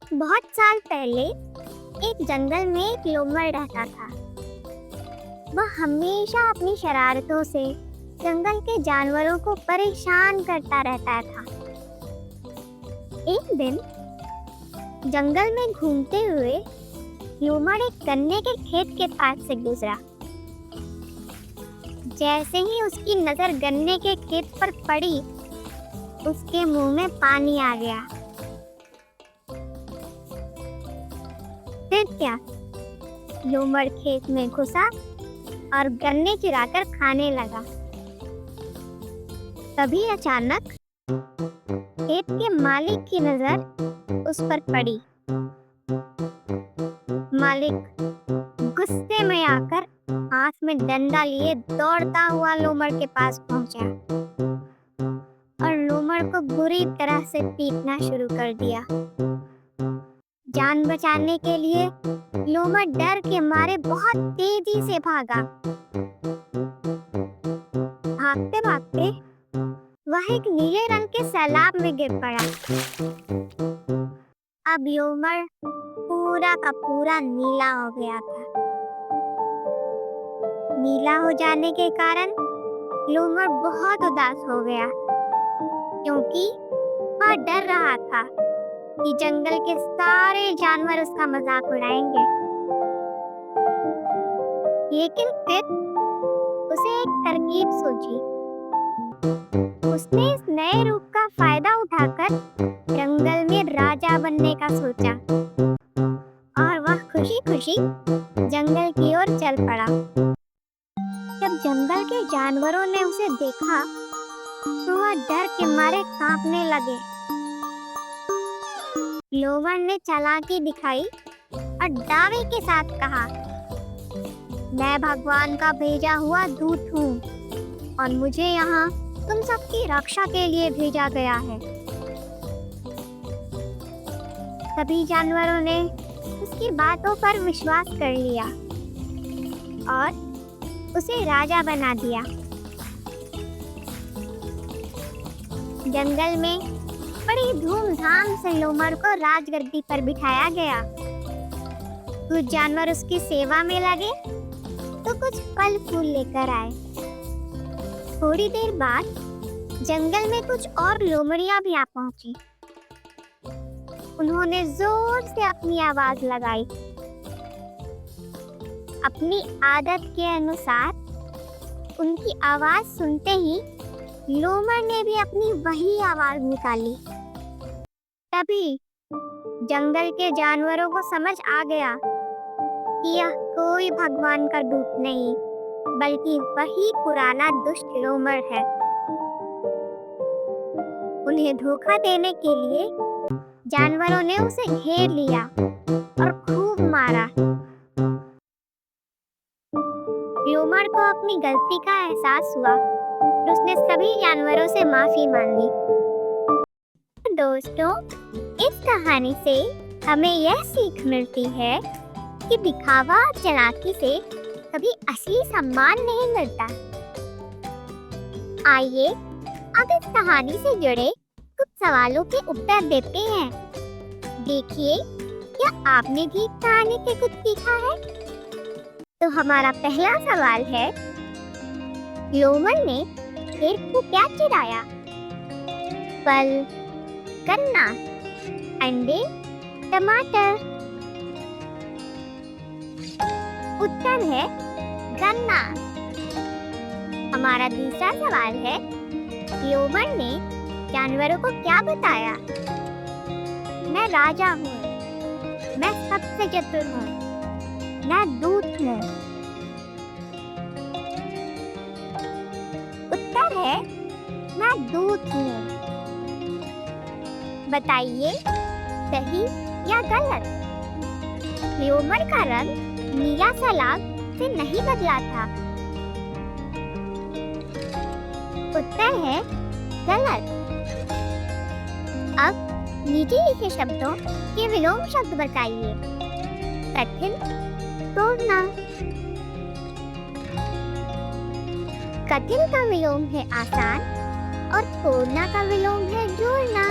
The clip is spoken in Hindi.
बहुत साल पहले एक जंगल में एक लोमड़ रहता था। वह हमेशा अपनी शरारतों से जंगल के जानवरों को परेशान करता रहता था। एक दिन जंगल में घूमते हुए लोमड़ एक गन्ने के खेत के पास से गुजरा। जैसे ही उसकी नजर गन्ने के खेत पर पड़ी, उसके मुंह में पानी आ गया। फिर क्या, लोमड़ खेत में घुसा और गन्ने चुराकर खाने लगा। तभी अचानक खेत के मालिक की नजर उस पर पड़ी। मालिक गुस्से में आकर हाथ में डंडा लिए दौड़ता हुआ लोमड़ के पास पहुंचा और लोमड़ को बुरी तरह से पीटना शुरू कर दिया। जान बचाने के लिए लोमड़ डर के मारे बहुत तेजी से भागा। भागते भागते वह एक नीले रंग के सैलाब में गिर पड़ा। अब लोमड़ पूरा का पूरा नीला हो गया था। नीला हो जाने के कारण लोमड़ बहुत उदास हो गया, क्योंकि वह डर रहा था कि जंगल के सारे जानवर उसका मजाक उड़ाएंगे। लेकिन फिर उसे एक तरकीब सूझी। उसने इस नए रूप का फायदा उठाकर जंगल में राजा बनने का सोचा और वह खुशी खुशी जंगल की ओर चल पड़ा। जब जंगल के जानवरों ने उसे देखा तो वह डर के मारे कांपने लगे। लोमड़ ने चालाकी दिखाई और दावे के साथ कहा, मैं भगवान का भेजा हुआ दूत हूँ और मुझे यहाँ तुम सबकी रक्षा के लिए भेजा गया है। सभी जानवरों ने उसकी बातों पर विश्वास कर लिया और उसे राजा बना दिया। जंगल में बड़ी धूमधाम से लोमड़ को राजगद्दी पर बिठाया गया। कुछ जानवर उसकी सेवा में लगे तो कुछ फल फूल लेकर आए। थोड़ी देर बाद जंगल में कुछ और लोमड़ियां भी आ पहुंची। उन्होंने जोर से अपनी आवाज लगाई। अपनी आदत के अनुसार उनकी आवाज सुनते ही लोमड़ ने भी अपनी वही आवाज निकाली। तभी जंगल के जानवरों को समझ आ गया कि यह कोई भगवान का दूत नहीं, बल्कि वही पुराना दुष्ट लोमड़ है। उन्हें धोखा देने के लिए जानवरों ने उसे घेर लिया और खूब मारा। लोमड़ को अपनी गलती का एहसास हुआ और उसने सभी जानवरों से माफी मांग ली। दोस्तों, इस कहानी से हमें यह सीख मिलती है कि दिखावा और चालाकी से कभी असली सम्मान नहीं मिलता। आइए अब इस कहानी से जुड़े कुछ सवालों के उत्तर देते हैं। देखिए, क्या आपने भी कहानी से कुछ सीखा है? तो हमारा पहला सवाल है, लोमड़ ने खेत को क्या चुराया? फल, गन्ना, अंडे, टमाटर? उत्तर है गन्ना। हमारा दूसरा सवाल है, लोमड़ ने जानवरों को क्या बताया? मैं राजा हूँ, मैं सबसे चतुर हूँ, मैं दूत हूँ। उत्तर है मैं दूत हूँ। बताइए, सही या गलत? लोमड़ का रंग नीला सैलाब से नहीं बदला था। उत्तर है गलत। अब नीचे लिखे शब्दों के विलोम शब्द बताइए। कठिन, तोड़ना। कठिन का विलोम है आसान और तोड़ना का विलोम है जोड़ना।